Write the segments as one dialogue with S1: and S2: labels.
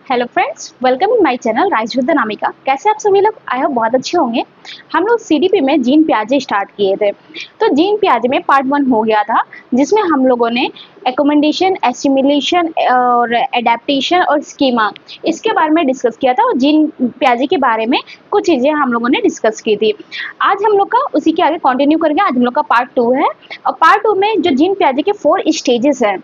S1: Hello friends, welcome in my channel rise with Anamika. कैसे आप सभी लोग? आई होप बहुत अच्छे होंगे। हम लोग सीडीपी में जीन पियाजे स्टार्ट किए थे। तो जीन पियाजे में पार्ट 1 हो गया था, जिसमें हम लोगों ने एकोमेंडेशन, एसिमिलेशन और एडेप्टेशन और स्कीमा इसके बारे में डिस्कस किया था। और जीन पियाजे के बारे में कुछ चीज़ें हम लोगों ने डिस्कस की थी। आज हम लोग का उसी के आगे कंटिन्यू करेंगे। आज हम लोग का पार्ट 2 है और पार्ट 2 में जो जीन पियाजे के 4 स्टेजेस हैं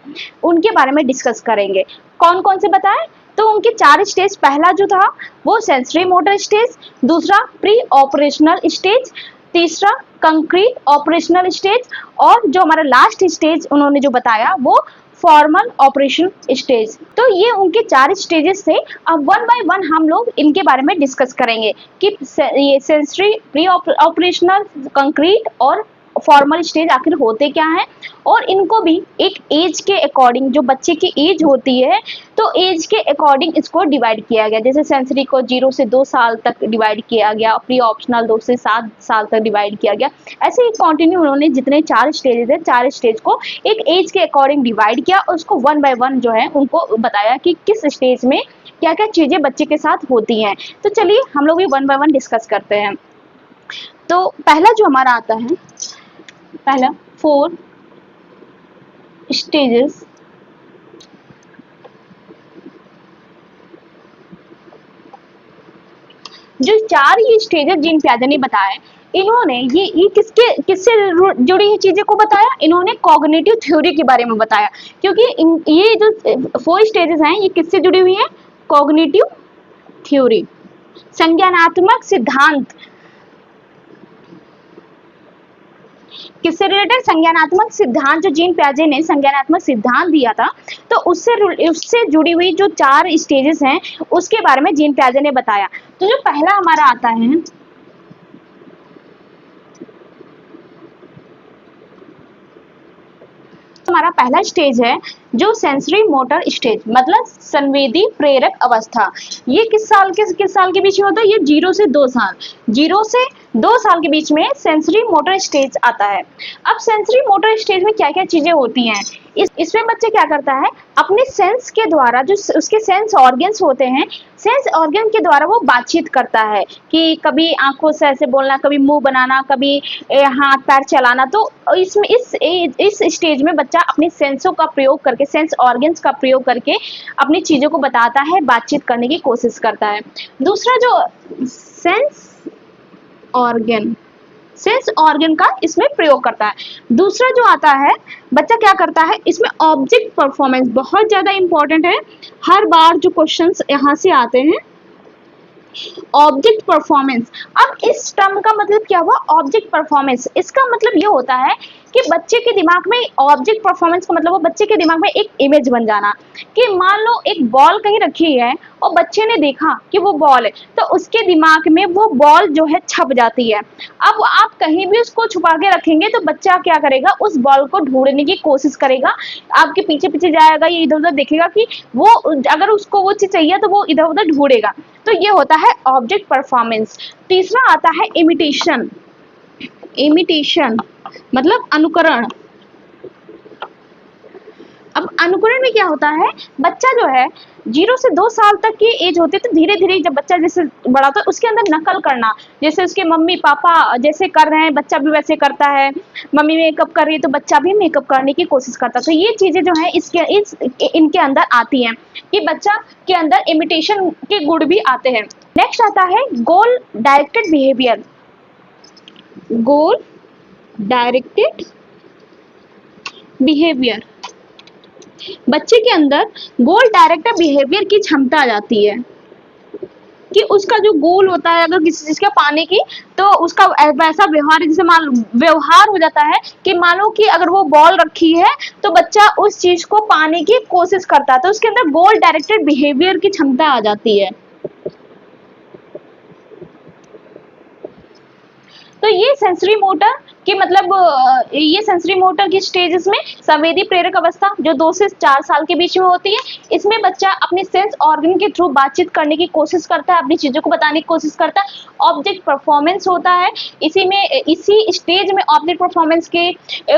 S1: उनके बारे में डिस्कस करेंगे। कौन कौन से बताएं? तो उनके 4 स्टेज, पहला जो था वो सेंसरी मोटर स्टेज, दूसरा प्री ऑपरेशनल स्टेज, तीसरा कंक्रीट ऑपरेशनल स्टेज और जो हमारा लास्ट स्टेज उन्होंने जो बताया वो फॉर्मल ऑपरेशन स्टेज। तो ये उनके 4 स्टेजेस थे। अब वन बाय वन हम लोग इनके बारे में डिस्कस करेंगे कि ये सेंसरी, प्री ऑपरेशनल, कंक्रीट और फॉर्मल स्टेज आखिर होते क्या हैं, और इनको भी एक एज के अकॉर्डिंग, जो बच्चे की एज होती है तो एज के अकॉर्डिंग इसको डिवाइड किया गया। जैसे सेंसरी को 0 से 2 साल तक डिवाइड किया गया, प्री ऑप्शनल 2 से 7 साल तक डिवाइड किया गया। ऐसे ही कंटिन्यू उन्होंने जितने 4 स्टेजेस है, 4 स्टेज को एक एज के अकॉर्डिंग डिवाइड किया और उसको वन बाय वन जो है उनको बताया कि किस स्टेज में क्या क्या चीजें बच्चे के साथ होती हैं। तो चलिए हम लोग भी वन बाय वन डिस्कस करते हैं। तो पहला जो हमारा आता है, पहला 4 स्टेजेस। जो 4 ये स्टेजेस जीन पियाजे ने बताए, इन्होंने ये किससे जुड़ी हुई चीजें को बताया? इन्होंने कॉग्निटिव थ्योरी के बारे में बताया। क्योंकि ये जो 4 स्टेजेस हैं ये किससे जुड़ी हुई हैं? कॉग्निटिव थ्योरी, संज्ञानात्मक सिद्धांत। किससे रिलेटेड? संज्ञानात्मक सिद्धांत। जो जीन पियाजे ने संज्ञानात्मक सिद्धांत दिया था तो उससे जुड़ी हुई जो 4 स्टेजेस हैं उसके बारे में जीन पियाजे ने बताया। तो जो पहला हमारा आता है, हमारा पहला स्टेज है जो सेंसरी मोटर स्टेज, मतलब संवेदी प्रेरक अवस्था। ये किस साल के बीच में होता है? ये 0 से 2 साल, 0 से 2 साल के बीच में सेंसरी मोटर स्टेज आता है। अब सेंसरी मोटर स्टेज में क्या क्या चीजें होती हैं? इसमें बच्चे क्या करता है, अपने सेंस के द्वारा, जो उसके सेंस ऑर्गन्स होते हैं, सेंस ऑर्गन के द्वारा वो बातचीत करता है कि कभी आंखों से ऐसे बोलना, कभी मुंह बनाना, कभी हाथ पैर चलाना। तो इसमें इस स्टेज में बच्चा अपने सेंसों का प्रयोग करके, सेंस ऑर्गन्स का प्रयोग करके अपनी चीजों को बताता है, बातचीत करने की कोशिश करता है। दूसरा जो सेंस ऑर्गन का इसमें प्रयोग करता है। दूसरा जो आता है, बच्चा क्या करता है, इसमें ऑब्जेक्ट परफॉर्मेंस बहुत ज्यादा इंपॉर्टेंट है। हर बार जो क्वेश्चंस यहाँ से आते हैं, ऑब्जेक्ट परफॉर्मेंस। अब इस टर्म का मतलब क्या हुआ? Object performance. इसका मतलब ये होता है कि बच्चे के दिमाग में, ऑब्जेक्ट परफॉर्मेंस का मतलब वो बच्चे के दिमाग में एक इमेज बन जाना। कि मान लो एक बॉल कहीं रखी है और बच्चे ने देखा कि वो बॉल है, तो उसके दिमाग में वो बॉल जो है छप जाती है। अब आप कहीं भी उसको छुपा के रखेंगे तो बच्चा क्या करेगा? उस बॉल को ढूंढने की कोशिश करेगा, आपके पीछे पीछे जाएगा, ये इधर उधर देखेगा कि वो, अगर उसको वो चीज चाहिए तो वो इधर उधर ढूंढेगा। तो ये होता है ऑब्जेक्ट परफॉर्मेंस। तीसरा आता है इमिटेशन। इमिटेशन मतलब अनुकरण। अब अनुकरण में क्या होता है, बच्चा जो है 0 से 2 साल तक की एज होती है, तो धीरे धीरे जब बच्चा जैसे बड़ा होता है उसके अंदर नकल करना, जैसे उसके मम्मी पापा जैसे कर रहे हैं बच्चा भी वैसे करता है। मम्मी मेकअप कर रही है तो बच्चा भी मेकअप करने की कोशिश करता है। तो ये चीजें जो है इनके अंदर आती हैं कि बच्चा के अंदर इमिटेशन के गुण भी आते हैं। नेक्स्ट आता है गोल डायरेक्टेड बिहेवियर। गोल डायरेक्टेड बिहेवियर, बच्चे के अंदर गोल डायरेक्टेड बिहेवियर की क्षमता आ जाती है कि उसका जो गोल होता है, अगर किसी चीज का पाने की, तो उसका वैसा व्यवहार, जैसे मान व्यवहार हो जाता है कि मानो कि अगर वो बॉल रखी है तो बच्चा उस चीज को पाने की कोशिश करता है, तो उसके अंदर गोल डायरेक्टेड बिहेवियर की क्षमता आ जाती है। तो ये सेंसरी मोटर कि मतलब ये सेंसरी मोटर की स्टेजेस में संवेदी प्रेरक अवस्था जो 2 से 4 साल के बीच में होती है, इसमें बच्चा अपने सेंस ऑर्गन के थ्रू बातचीत करने की कोशिश करता है, अपनी चीजों को बताने की कोशिश करता है। ऑब्जेक्ट परफॉर्मेंस होता है, इसी स्टेज में ऑब्जेक्ट परफॉर्मेंस के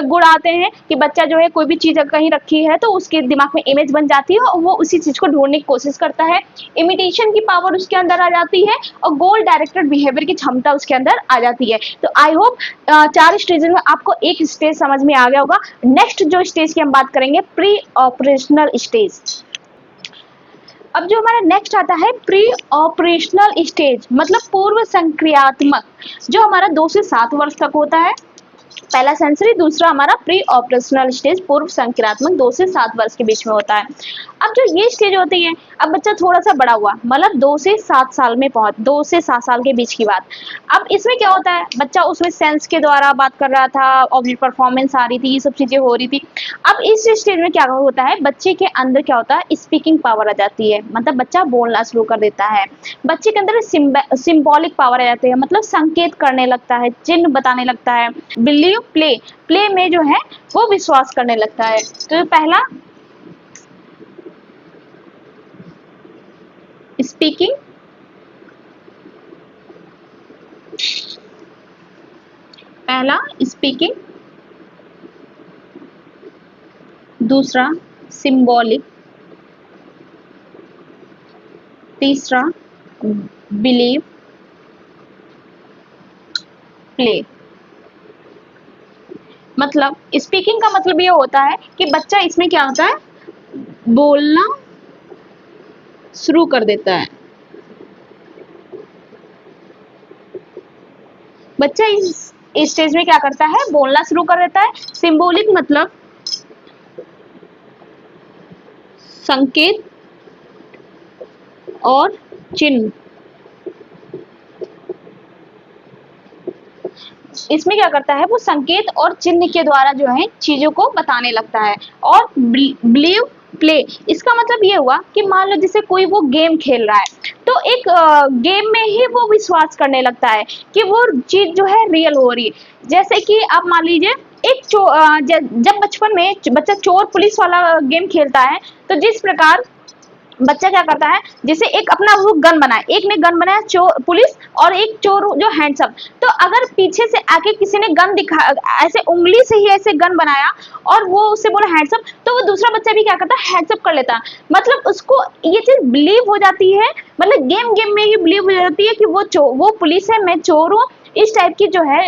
S1: गुण आते हैं कि बच्चा जो है कोई भी चीज कहीं रखी है तो उसके दिमाग में इमेज बन जाती है और वो उसी चीज को ढूंढने की कोशिश करता है। इमिटेशन की पावर उसके अंदर आ जाती है और गोल डायरेक्टेड बिहेवियर की क्षमता उसके अंदर आ जाती है। तो आई होप 4 स्टेज में आपको एक स्टेज समझ में आ गया होगा। नेक्स्ट जो स्टेज की हम बात करेंगे, प्री ऑपरेशनल स्टेज। अब जो हमारा नेक्स्ट आता है प्री ऑपरेशनल स्टेज, मतलब पूर्व संक्रियात्मक, जो हमारा 2 से 7 वर्ष तक होता है। पहला सेंसरी, दूसरा हमारा प्री ऑपरेशनल स्टेज पूर्व संक्रियात्मक 2 से 7 वर्ष के बीच में होता है। अब जो ये स्टेज होती है, अब बच्चा थोड़ा सा बड़ा हुआ, मतलब 2 से 7 साल में 2 से 7 साल के बीच की बात। अब इसमें क्या होता है, बच्चा उसमें सेंस के द्वारा बात कर रहा था, ऑब्जेक्ट परफॉर्मेंस आ रही थी, ये सब चीजें हो रही थी। अब इस स्टेज में क्या होता है, बच्चे के अंदर क्या होता है, स्पीकिंग पावर आ जाती है, मतलब बच्चा बोलना शुरू कर देता है। बच्चे के अंदर सिंबॉलिक पावर आ जाती है, मतलब संकेत करने लगता है, चिन्ह बताने लगता है। बिलीव प्ले, प्ले में जो है वो विश्वास करने लगता है। तो पहला स्पीकिंग, दूसरा सिंबॉलिक, तीसरा बिलीव प्ले। मतलब स्पीकिंग का मतलब ये होता है कि बच्चा इसमें क्या होता है, बोलना शुरू कर देता है। बच्चा इस स्टेज में क्या करता है, बोलना शुरू कर देता है। सिंबॉलिक मतलब संकेत और चिन्ह, इसमें क्या करता है, वो संकेत और चिन्ह के द्वारा जो है चीजों को बताने लगता है। और बिलीव प्ले, इसका मतलब ये हुआ कि मान लो जैसे कोई वो गेम खेल रहा है, तो एक गेम में ही वो विश्वास करने लगता है कि वो चीज जो है रियल हो रही है। जैसे कि आप मान लीजिए जब बचपन में बच्चा चोर पुलिस वाला गेम खेलता है, तो जिस प्रकार बच्चा क्या करता है, जैसे एक अपना वो गन बनाया, एक ने गन बनाया चोर पुलिस और एक चोर जो हैंडसम, तो अगर पीछे से आके किसी ने गन दिखा, ऐसे उंगली से ही ऐसे गन बनाया और वो उससे बोला हैंडसम, तो वो दूसरा बच्चा भी क्या करता है, हैंडसम कर लेता है। मतलब उसको ये चीज बिलीव हो जाती है, मतलब गेम में ही बिलीव हो जाती है कि वो पुलिस है, मैं चोर हूँ। इस टाइप की जो है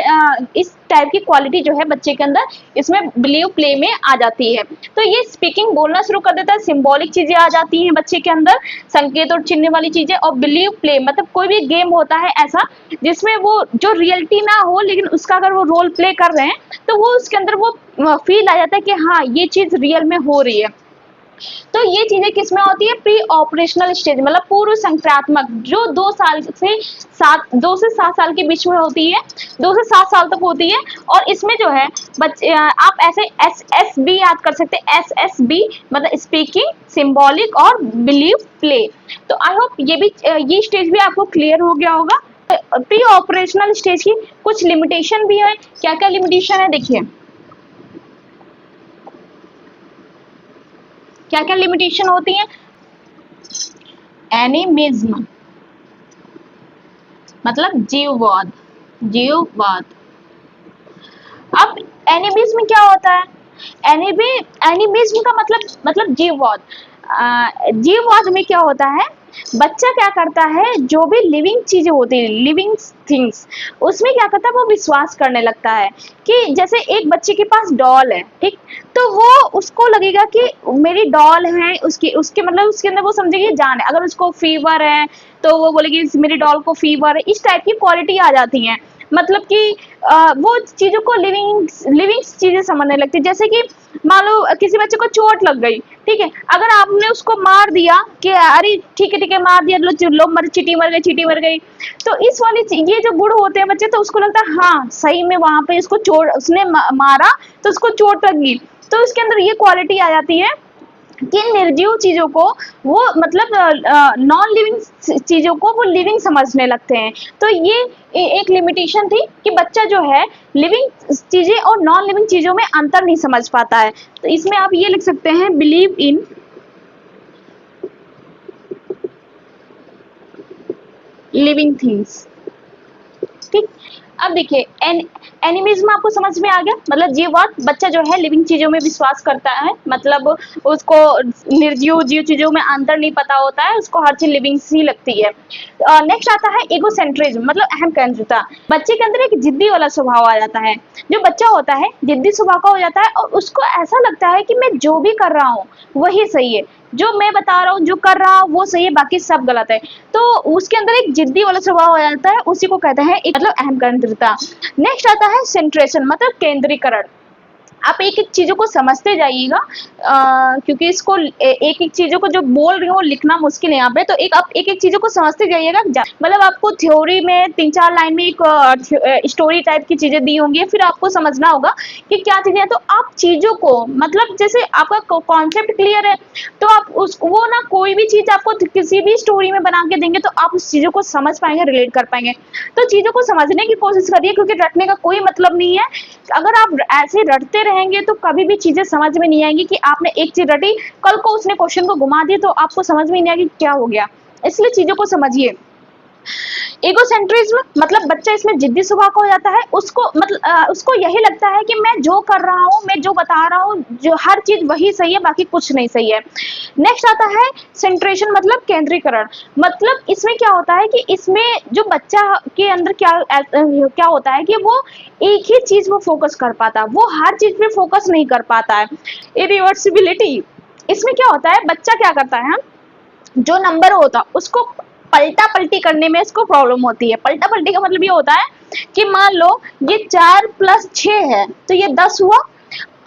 S1: इस टाइप की क्वालिटी जो है बच्चे के अंदर इसमें बिलीव प्ले में आ जाती है। तो ये स्पीकिंग बोलना शुरू कर देता है, सिंबॉलिक चीजें आ जाती हैं बच्चे के अंदर, संकेत और चिन्ह वाली चीजें। और बिलीव प्ले मतलब कोई भी गेम होता है ऐसा जिसमें वो जो रियलिटी ना हो, लेकिन उसका अगर वो रोल प्ले कर रहे हैं तो वो उसके अंदर वो फील आ जाता है कि हाँ ये चीज रियल में हो रही है। तो ये चीजें किसमें होती है, प्री ऑपरेशनल स्टेज, मतलब पूर्व संक्रात्मक, जो 2 से 7 साल के बीच में होती है, 2 से 7 साल तक होती है। और इसमें जो है बच्चे आप ऐसे SSB याद कर सकते हैं, SSB मतलब स्पीकिंग, सिंबॉलिक और बिलीव प्ले। तो आई होप ये स्टेज भी आपको क्लियर हो गया होगा। प्री ऑपरेशनल स्टेज की कुछ लिमिटेशन भी है। क्या क्या लिमिटेशन है, देखिए क्या क्या लिमिटेशन होती है। एनिमिज्म मतलब जीववाद। अब एनिमिज्म क्या होता है, एनिमिज्म का मतलब जीववाद। जीववाद में क्या होता है, बच्चा क्या करता है, जो भी लिविंग चीजें होती है, लिविंग थिंग्स, उसमें क्या करता है, वो विश्वास करने लगता है कि जैसे एक बच्चे के पास डॉल है, ठीक, तो वो उसको लगेगा कि मेरी डॉल है, उसके मतलब उसके अंदर वो समझेगी जान है। अगर उसको फीवर है तो वो बोलेगी मेरी डॉल को फीवर है। इस टाइप की क्वालिटी आ जाती है, मतलब कि वो चीजों को लिविंग चीजें समझने लगती है। जैसे कि मान लो किसी बच्चे को चोट लग गई, ठीक है, अगर आपने उसको मार दिया कि अरे ठीक है मार दिया, लो चींटी मर गई, तो इस वाली ये जो गुण होते हैं बच्चे, तो उसको लगता है हाँ सही में वहां पे उसने मारा तो उसको चोट लगी, तो उसके अंदर ये क्वालिटी आ जाती है किन निर्जीव चीजों को वो मतलब नॉन लिविंग चीजों को वो लिविंग समझने लगते हैं। तो ये एक लिमिटेशन थी कि बच्चा जो है लिविंग चीजें और नॉन लिविंग चीजों में अंतर नहीं समझ पाता है। तो इसमें आप ये लिख सकते हैं बिलीव इन लिविंग थिंग्स। ठीक, अब देखिए एनिमिज्म आपको समझ में आ गया, मतलब जीववाद, बच्चा जो है लिविंग चीजों में विश्वास करता है, मतलब उसको निर्जीव जीव चीजों में अंतर नहीं पता होता है, उसको हर चीज लिविंग सी लगती है। नेक्स्ट आता है इगोसेंट्रिज्म, मतलब अहम केंद्रिता। बच्चे के अंदर एक जिद्दी वाला स्वभाव आ जाता है। जो बच्चा होता है जिद्दी स्वभाव का हो जाता है और उसको ऐसा लगता है कि मैं जो भी कर रहा हूँ वही सही है, जो मैं बता रहा हूँ जो कर रहा हूँ वो सही है, बाकी सब गलत है। तो उसके अंदर एक जिद्दी वाला स्वभाव हो जाता है, उसी को कहते हैं मतलब अहम केंद्रिता। नेक्स्ट आता है सेंट्रेशन, मतलब केंद्रीकरण। आप एक एक चीजों को समझते जाइएगा, क्योंकि इसको एक एक चीजों को जो बोल रही हूँ लिखना मुश्किल है यहाँ पे, तो आप एक एक चीजों को समझते जाइएगा। मतलब आपको थ्योरी में 3-4 लाइन में एक स्टोरी टाइप की चीजें दी होंगी, फिर आपको समझना होगा कि क्या चीजें हैं। तो आप चीजों को मतलब जैसे आपका कॉन्सेप्ट क्लियर है तो आप उस वो ना कोई भी चीज आपको किसी भी स्टोरी में बना के देंगे तो आप उस चीजों को समझ पाएंगे, रिलेट कर पाएंगे। तो चीजों को समझने की कोशिश करिए, क्योंकि रटने का कोई मतलब नहीं है। अगर आप ऐसे रटते रहेंगे तो कभी भी चीजें समझ में नहीं आएंगी कि आपने एक चीज रटी, कल को उसने क्वेश्चन को घुमा दी तो आपको समझ में नहीं आएगी क्या हो गया। इसलिए चीजों को समझिए। इगोसेंट्रिज्म, मतलब बच्चा इसमें जिद्दी स्वभाव का हो जाता है, उसको मतलब उसको यही लगता है कि मैं जो कर रहा हूँ, मैं जो बता रहा हूँ, जो हर चीज वही सही है, बाकी कुछ नहीं सही है। नेक्स्ट आता है सेंट्रेशन, मतलब केंद्रीकरण। मतलब इसमें क्या होता है कि इसमें जो बच्चा के अंदर क्या होता है कि वो एक ही चीज में फोकस कर पाता है, वो हर चीज पे फोकस नहीं कर पाता है। इरिवर्सिबिलिटी, इसमें क्या होता है बच्चा क्या करता है, जो नंबर होता उसको पलटा पलटी करने में इसको प्रॉब्लम होती है। पलटा पलटी का मतलब ये होता है कि मान लो ये 4+6 है तो ये 10 हुआ।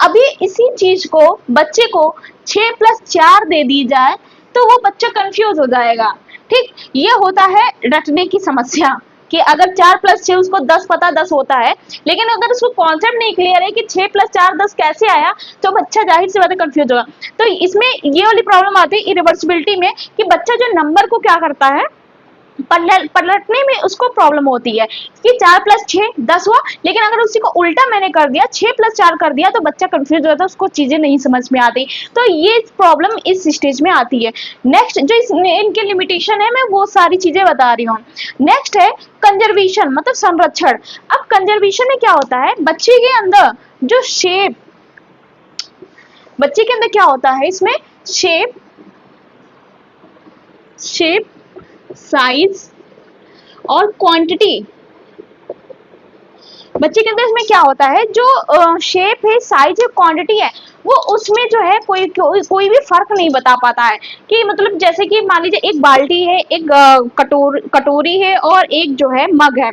S1: अभी इसी चीज को बच्चे को 6+4 दे दी जाए तो वो बच्चा कंफ्यूज हो जाएगा। ठीक, ये होता है रटने की समस्या कि अगर 4+6 उसको 10 पता 10 होता है, लेकिन अगर उसको कॉन्सेप्ट नहीं क्लियर है कि 6+4 10 कैसे आया तो बच्चा जाहिर सी बात है कंफ्यूज होगा। तो इसमें ये वाली प्रॉब्लम आती है इरिवर्सिबिलिटी में कि बच्चा जो नंबर को क्या करता है पलटने में उसको प्रॉब्लम होती है कि 4+6 10 हुआ, लेकिन अगर उसी को उल्टा मैंने कर दिया 6+4 कर दिया तो बच्चा कंफ्यूज होता है, उसको चीजें नहीं समझ में आती। तो ये प्रॉब्लम इस स्टेज में आती है। नेक्स्ट जो इनके लिमिटेशन है मैं वो सारी चीजें बता रही हूँ। नेक्स्ट है कंजर्वेशन, मतलब संरक्षण। अब कंजर्वेशन में क्या होता है, बच्चे के अंदर जो शेप, बच्चे के अंदर क्या होता है इसमें शेप साइज और क्वांटिटी। बच्चे के अंदर इसमें क्या होता है, जो शेप है साइज है क्वांटिटी है वो उसमें जो है कोई भी फर्क नहीं बता पाता है। कि मतलब जैसे कि मान लीजिए एक बाल्टी है, एक कटोरी है और एक जो है मग है।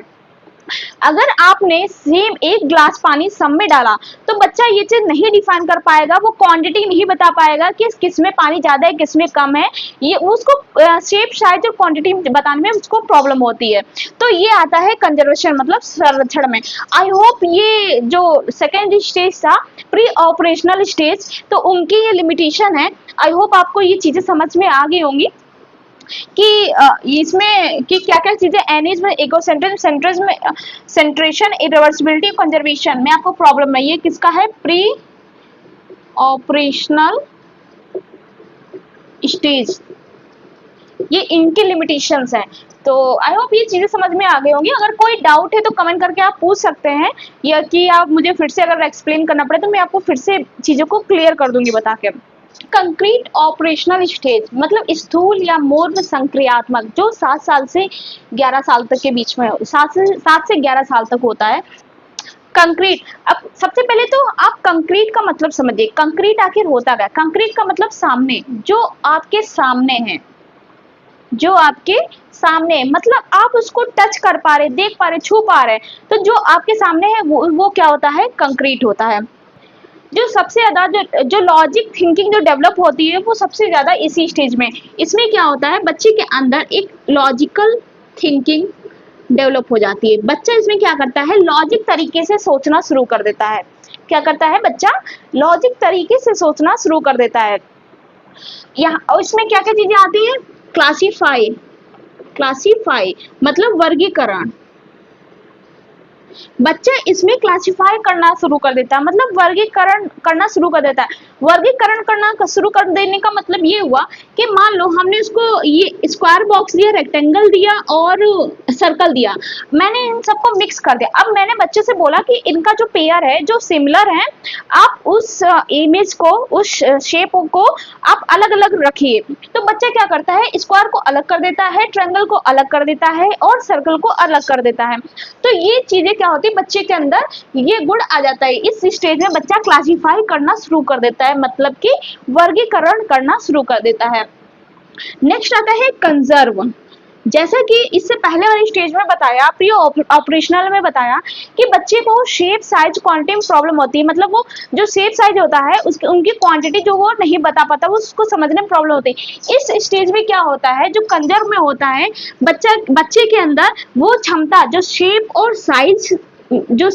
S1: अगर आपने सेम एक ग्लास पानी सब में डाला तो बच्चा ये चीज नहीं डिफाइन कर पाएगा, वो क्वांटिटी नहीं बता पाएगा कि किसमें पानी ज्यादा है किसमें कम है। ये उसको शेप साइज और क्वांटिटी बताने में उसको प्रॉब्लम होती है। तो ये आता है कंजर्वेशन, मतलब संरक्षण में। आई होप ये जो सेकेंड स्टेज था प्री ऑपरेशनल स्टेज, तो उनकी ये लिमिटेशन है। आई होप आपको ये चीजें समझ में आ गई होंगी कि इसमें कि क्या क्या चीजें एनिज्म, इगोसेंट्रिज्म, सेंट्रेशन, इरिवर्सिबिलिटी, कंजर्वेशन में आपको प्रॉब्लम है। ये किसका है, प्री ऑपरेशनल स्टेज, ये इनकी लिमिटेशंस हैं। तो आई होप ये चीजें समझ में आ गई होंगी। अगर कोई डाउट है तो कमेंट करके आप पूछ सकते हैं, या कि आप मुझे फिर से अगर एक्सप्लेन करना पड़े तो मैं आपको फिर से चीजों को क्लियर कर दूंगी बता के। कंक्रीट ऑपरेशनल स्टेज, मतलब स्थूल या मूर्त संक्रियात्मक, जो 7 साल से 11 साल तक के बीच में 7 से 11 साल तक होता है। कंक्रीट, अब सबसे पहले तो आप कंक्रीट का मतलब समझिए। कंक्रीट आखिर होता क्या, कंक्रीट का मतलब सामने, जो आपके सामने है, जो आपके सामने मतलब आप उसको टच कर पा रहे, देख पा रहे, छू पा रहे, तो जो आपके सामने है वो क्या होता है, कंक्रीट होता है। जो सबसे ज्यादा जो लॉजिक थिंकिंग जो डेवलप होती है वो सबसे ज्यादा इसी स्टेज में। इसमें क्या होता है, बच्चे के अंदर एक लॉजिकल थिंकिंग डेवलप हो जाती है। बच्चा इसमें क्या करता है, लॉजिक तरीके से सोचना शुरू कर देता है। क्या करता है बच्चा, लॉजिक तरीके से सोचना शुरू कर देता है। यहाँ और इसमें क्या क्या चीजें आती है? क्लासीफाई, क्लासीफाई मतलब वर्गीकरण। बच्चा इसमें क्लासिफाई करना शुरू कर देता है, मतलब वर्गीकरण करना शुरू कर देता है। वर्गीकरण करना शुरू कर देने का मतलब ये हुआ कि मान लो हमने उसको ये स्क्वायर बॉक्स दिया, रेक्टेंगल दिया और सर्कल दिया, मैंने इन सबको मिक्स कर दिया। अब मैंने बच्चे से बोला कि इनका जो पेयर है, जो सिमिलर है, आप उस इमेज को, उस शेप को आप अलग अलग रखिए। तो बच्चा क्या करता है, स्क्वायर को अलग कर देता है, ट्रायंगल को अलग कर देता है और सर्कल को अलग कर देता है। तो ये चीजें क्या होती है, बच्चे के अंदर ये गुण आ जाता है। इस स्टेज में बच्चा क्लासिफाई करना शुरू कर देता है, मतलब कि वर्गीकरण करना शुरू कर देता है। नेक्स्ट आता है कंजर्व। जैसा कि इससे पहले वाली स्टेज में बताया, प्री ऑपरेशनल में बताया कि बच्चे को शेप साइज क्वांटिटी में प्रॉब्लम होती है, मतलब वो जो शेप साइज होता है उसकी उनकी क्वांटिटी जो वो नहीं बता पाता, वो उसको समझने में प्रॉब्लम होती है। इस स्टेज में क्या होता है, जो कंजर्व में होता है, बच्चे के अंदर वो क्षमता, जो शेप और साइज, जो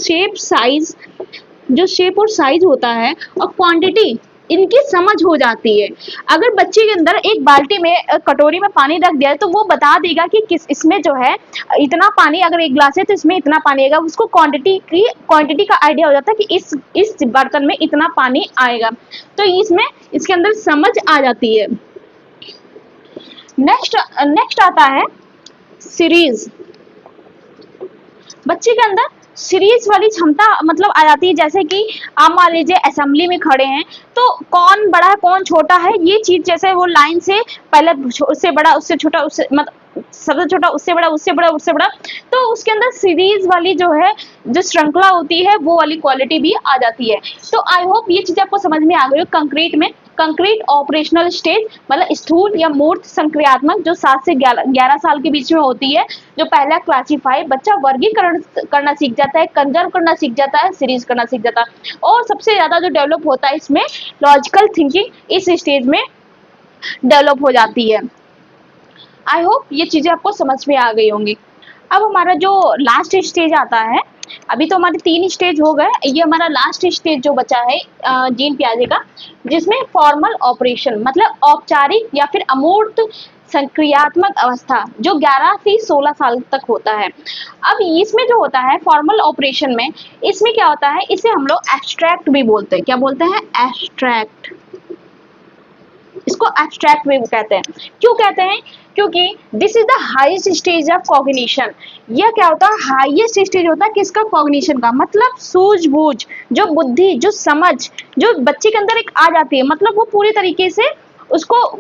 S1: शेप और साइज होता है और क्वांटिटी, इनकी समझ हो जाती है। अगर बच्चे के अंदर एक बाल्टी में, कटोरी में पानी रख दिया है, तो वो बता देगा कि किस इसमें जो है इतना पानी, अगर एक गिलास है तो इसमें इतना पानी आएगा। उसको क्वांटिटी का आइडिया हो जाता है कि इस बर्तन में इतना पानी आएगा। तो इसमें इसके अंदर समझ आ जाती है। नेक्स्ट आता है सीरीज। बच्चे के अंदर सीरीज वाली क्षमता मतलब आ जाती है। जैसे कि आप मान लीजिए असेंबली में खड़े हैं, तो कौन बड़ा है कौन छोटा है, ये चीज जैसे वो लाइन से पहले उससे बड़ा, उससे छोटा, उससे मतलब सबसे छोटा, उससे बड़ा, उससे बड़ा, उससे बड़ा, तो उसके अंदर सीरीज वाली जो है, जो श्रृंखला होती है, वो वाली क्वालिटी भी आ जाती है। तो आई होप ये चीज आपको समझ में आ गई हो। कंक्रीट में कंक्रीट ऑपरेशनल स्टेज मतलब स्थूल या मूर्त संक्रियात्मक, जो 7 से 11 साल के बीच में होती है। जो पहला क्लासिफाई, बच्चा वर्गीकरण करना सीख जाता है, कंजर्व करना सीख जाता है, सीरीज करना सीख जाता है। और सबसे ज्यादा जो डेवलप होता है इसमें लॉजिकल थिंकिंग इस स्टेज में डेवलप हो जाती है। आई होप ये चीजें आपको समझ में आ गई होंगी। अब हमारा जो लास्ट स्टेज आता है, अभी तो हमारे 3 स्टेज हो गए, ये हमारा लास्ट स्टेज जो बचा है जीन पियाजे का, जिसमें फॉर्मल ऑपरेशन मतलब औपचारिक या फिर अमूर्त संक्रियात्मक अवस्था, जो 11 से 16 साल तक होता है। अब इसमें जो होता है फॉर्मल ऑपरेशन में, इसमें क्या होता है, इसे हम लोग एब्स्ट्रैक्ट भी बोलते हैं। क्या बोलते हैं? एब्स्ट्रैक्ट। इसको एब्स्ट्रैक्ट वेव कहते हैं। क्यों कहते हैं? क्योंकि this is the highest stage of cognition. यह क्या होता है? हाईएस्ट स्टेज होता है किसका? कॉग्निशन का। मतलब सूझबूझ, जो बुद्धि, जो समझ, जो बच्चे के अंदर एक आ जाती है, मतलब वो पूरी तरीके से उसको,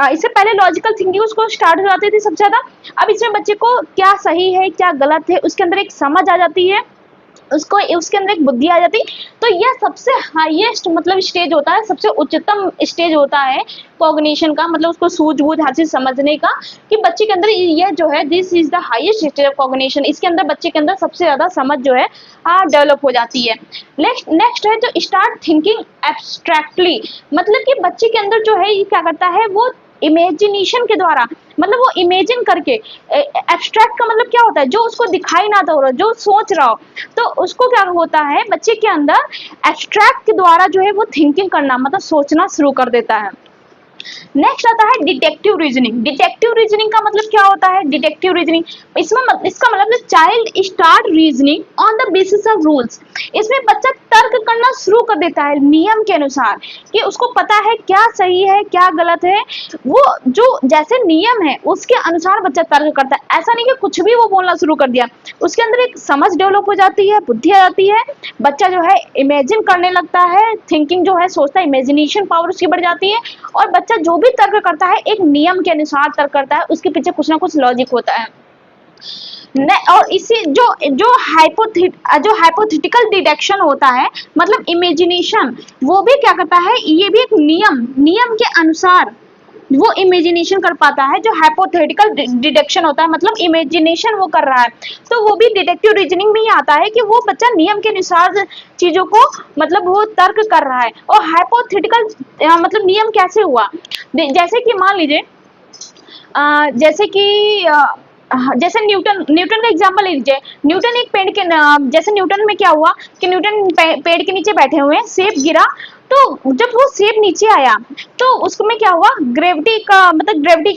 S1: इससे पहले लॉजिकल थिंकिंग उसको स्टार्ट हो जाती थी सबसे ज्यादा। अब इसमें बच्चे को क्या सही है क्या गलत है उसके अंदर एक समझ आ जाती है, उसको उसके अंदर एक बुद्धि आ जाती। तो यह सबसे हाईएस्ट मतलब स्टेज होता है, सबसे उच्चतम स्टेज होता है कॉग्निशन का, मतलब उसको सूझबूझ हर चीज समझने का, कि बच्चे के अंदर यह जो है, this is the highest stage of cognition. इसके अंदर बच्चे के अंदर सबसे ज्यादा समझ जो है डेवलप हो जाती है। नेक्स्ट है जो स्टार्ट थिंकिंग एब्स्ट्रैक्टली, मतलब कि बच्चे के अंदर जो है ये क्या करता है, वो इमेजिनेशन के द्वारा, मतलब वो इमेजिन करके, एब्स्ट्रैक्ट का मतलब क्या होता है, जो उसको दिखाई ना दे रहा, जो सोच रहा हो, तो उसको क्या होता है, बच्चे के अंदर एब्स्ट्रैक्ट के द्वारा जो है वो थिंकिंग करना मतलब सोचना शुरू कर देता है। नेक्स्ट आता है डिटेक्टिव रीजनिंग। डिटेक्टिव रीजनिंग का मतलब क्या होता है? डिटेक्टिव रीजनिंग इसका मतलब child start reasoning on the basis of rules. इसमें बच्चा तर्क करना शुरू कर देता है नियम के अनुसार, कि उसको पता है क्या सही है क्या गलत है, वो जो जैसे नियम है उसके अनुसार बच्चा तर्क करता है। ऐसा नहीं कि कुछ भी वो बोलना शुरू कर दिया, उसके अंदर एक समझ डेवलप हो जाती है, बुद्धि आ जाती है, बच्चा जो है इमेजिन करने लगता है, थिंकिंग जो है सोचता है, इमेजिनेशन पावर उसकी बढ़ जाती है, और बच्चा जो भी तर्क करता है एक नियम के अनुसार तर्क करता है, उसके पीछे कुछ ना कुछ लॉजिक होता है। और इसी जो हाइपोथेटिकल डिडक्शन होता है मतलब इमेजिनेशन, वो भी क्या करता है, ये भी एक नियम के अनुसार वो इमेजिनेशन कर पाता है। जो हाइपोथेटिकल डिडक्शन होता है मतलब इमेजिनेशन वो कर रहा है, तो वो भी डिडक्टिव रीजनिंग में ही आता है, कि वो बच्चा नियम के अनुसार चीजों को मतलब वो तर्क कर रहा है। और हाइपोथेटिकल मतलब नियम कैसे हुआ, जैसे कि मान लीजिए जैसे न्यूटन का एग्जांपल ले लीजिए। न्यूटन एक पेड़ के जैसे न्यूटन में क्या हुआ कि न्यूटन पेड़ के नीचे बैठे हुए हैं, सेब गिरा तो जब वो सेब नीचे आया तो उसमें क्या हुआ, ग्रेविटी का मतलब ग्रेविटी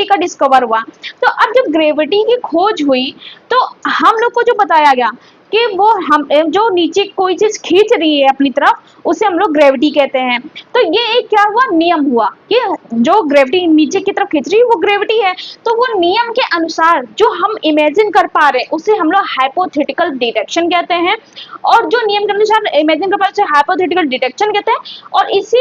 S1: का डिस्कवर हुआ। तो अब जब ग्रेविटी की खोज हुई तो हम लोग को जो बताया गया कि वो हम जो नीचे कोई चीज खींच रही है अपनी तरफ उसे हम लोग ग्रेविटी कहते हैं। तो ये एक क्या हुआ, नियम हुआ कि जो ग्रेविटी नीचे की तरफ खींच रही है वो ग्रेविटी है। तो वो नियम के अनुसार जो हम इमेजिन कर पा रहे हैं उसे हम लोग हाइपोथेटिकल डिटेक्शन कहते हैं। और जो नियम के अनुसार इमेजिन कर पा रहे हैं उसे हाइपोथेटिकल डिटेक्शन कहते हैं। और इसी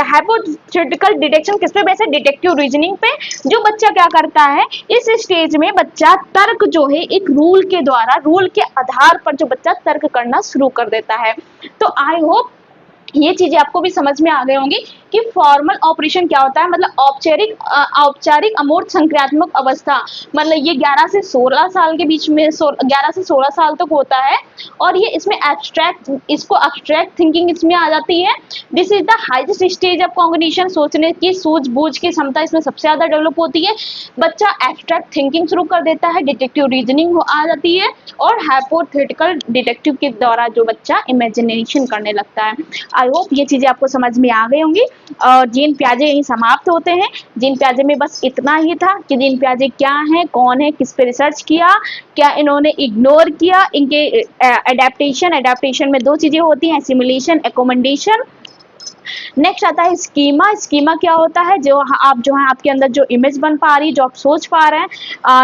S1: हाइपोथेटिकल डिटेक्शन किस पे बेस है, डिटेक्टिव रीजनिंग पे। जो बच्चा क्या करता है इस स्टेज में, बच्चा तर्क जो है एक रूल के द्वारा, रूल के आधार पर जो बच्चा तर्क करना शुरू कर देता है। तो आई होप ये चीजें आपको भी समझ में आ गई होंगी कि फॉर्मल ऑपरेशन क्या होता है, मतलब औपचारिक अमूर्त संक्रियात्मक अवस्था, मतलब ये 11 से 16 साल के बीच में 11 से 16 साल तक होता है। और ये इसमें इसको एब्स्ट्रैक्ट थिंकिंग इसमें आ जाती है। This is the highest stage of cognition, सोचने की सूझबूझ की क्षमता इसमें सबसे ज्यादा डेवलप होती है। बच्चा एब्स्ट्रैक्ट थिंकिंग शुरू कर देता है, डिटेक्टिव रीजनिंग आ जाती है और हाइपोथेटिकल डिटेक्टिव के द्वारा जो बच्चा इमेजिनेशन करने लगता है। आई होप ये चीजें आपको समझ में आ गई होंगी। और जीन पियाजे यहीं समाप्त होते हैं। जीन पियाजे में बस इतना ही था कि जीन पियाजे क्या है, कौन है, किस पे रिसर्च किया, क्या इन्होंने इग्नोर किया, इनके एडेप्टेशन में दो चीजें होती हैं, सिमुलेशन, एकोमेंडेशन। नेक्स्ट आता है स्कीमा। स्कीमा क्या होता है, जो है आपके अंदर जो इमेज बन पा रही है, जो आप सोच पा रहे हैं,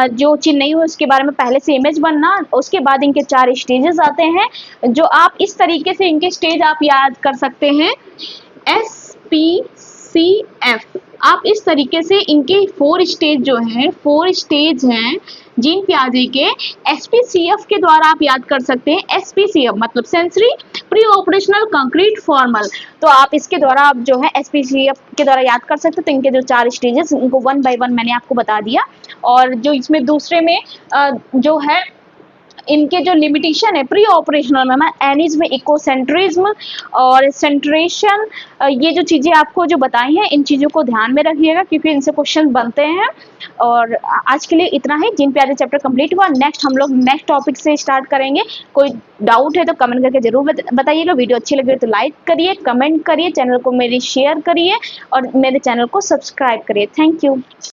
S1: जो चीज नहीं हुई उसके बारे में पहले से इमेज बनना। उसके बाद इनके 4 स्टेजेस आते हैं जो आप इस तरीके से इनके स्टेज आप याद कर सकते हैं, SPCF। आप इस तरीके से इनके 4 स्टेज जो हैं, 4 स्टेज हैं जीन पियाजे के, SPCF के द्वारा आप याद कर सकते हैं। SPCF मतलब sensory pre operational concrete formal. तो आप इसके द्वारा आप जो है SPCF के द्वारा याद कर सकते हैं। तो इनके जो 4 स्टेजेस, इनको 1 बाय 1 मैंने आपको बता दिया। और जो इसमें दूसरे में जो है इनके जो लिमिटेशन है प्री ऑपरेशनल में, एनिज्म, इकोसेंट्रिज्म और सेंट्रेशन, ये जो चीजें आपको जो बताई हैं इन चीजों को ध्यान में रखिएगा क्योंकि इनसे क्वेश्चन बनते हैं। और आज के लिए इतना ही। जीन पियाजे चैप्टर कंप्लीट हुआ। नेक्स्ट हम लोग नेक्स्ट टॉपिक से स्टार्ट करेंगे। कोई डाउट है तो कमेंट करके जरूर बताइएगा। वीडियो अच्छी लगे तो लाइक करिए, कमेंट करिए, चैनल को मेरे शेयर करिए और मेरे चैनल को सब्सक्राइब करिए। Thank you.